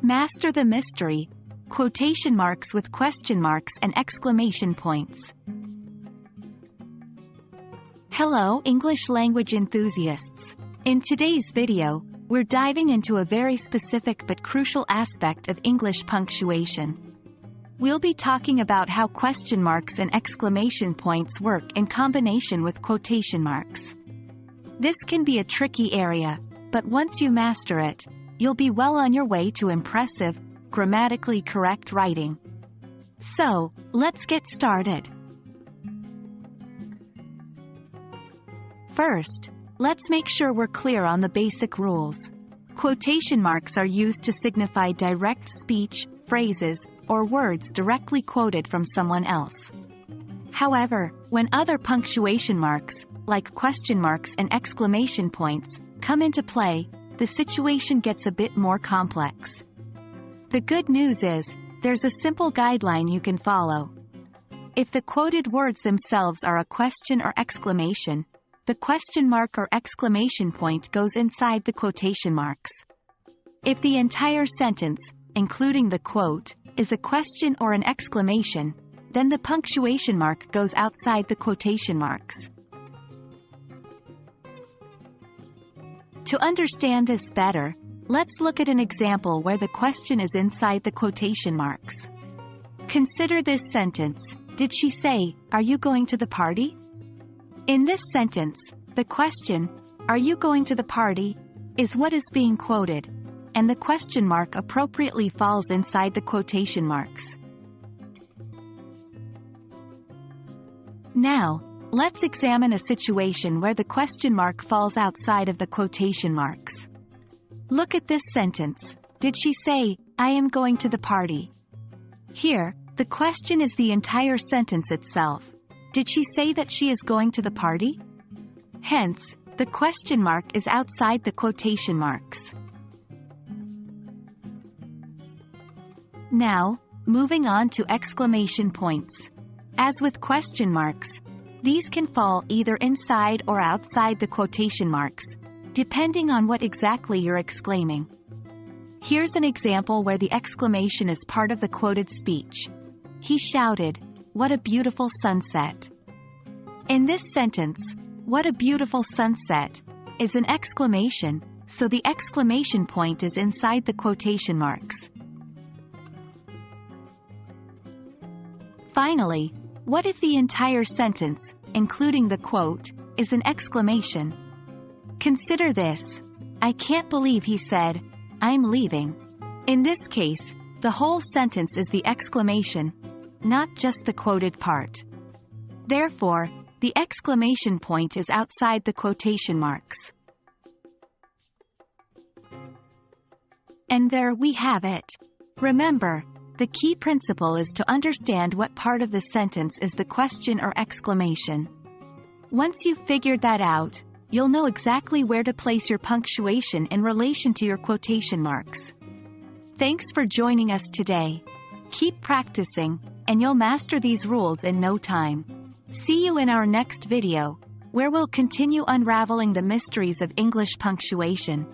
Master the mystery. Quotation marks with question marks and exclamation points. Hello, English language enthusiasts. In today's video, we're diving into a very specific but crucial aspect of English punctuation. We'll be talking about how question marks and exclamation points work in combination with quotation marks. This can be a tricky area, but once you master it, you'll be well on your way to impressive, grammatically correct writing. So, let's get started. First, let's make sure we're clear on the basic rules. Quotation marks are used to signify direct speech, phrases, or words directly quoted from someone else. However, when other punctuation marks, like question marks and exclamation points, come into play, the situation gets a bit more complex. The good news is, there's a simple guideline you can follow. If the quoted words themselves are a question or exclamation, the question mark or exclamation point goes inside the quotation marks. If the entire sentence, including the quote, is a question or an exclamation, then the punctuation mark goes outside the quotation marks. To understand this better, let's look at an example where the question is inside the quotation marks. Consider this sentence. Did she say, "Are you going to the party?" In this sentence, the question, "Are you going to the party?" is what is being quoted, and the question mark appropriately falls inside the quotation marks. Now, let's examine a situation where the question mark falls outside of the quotation marks. Look at this sentence. Did she say, "I am going to the party"? Here, the question is the entire sentence itself. Did she say that she is going to the party? Hence, the question mark is outside the quotation marks. Now, moving on to exclamation points. As with question marks, these can fall either inside or outside the quotation marks, depending on what exactly you're exclaiming. Here's an example where the exclamation is part of the quoted speech. He shouted, "What a beautiful sunset." In this sentence, "What a beautiful sunset" is an exclamation, so the exclamation point is inside the quotation marks. Finally, what if the entire sentence, including the quote, is an exclamation? Consider this. "I can't believe he said, 'I'm leaving.'" In this case, the whole sentence is the exclamation, not just the quoted part. Therefore, the exclamation point is outside the quotation marks. And there we have it. Remember, the key principle is to understand what part of the sentence is the question or exclamation. Once you've figured that out, you'll know exactly where to place your punctuation in relation to your quotation marks. Thanks for joining us today. Keep practicing, and you'll master these rules in no time. See you in our next video, where we'll continue unraveling the mysteries of English punctuation.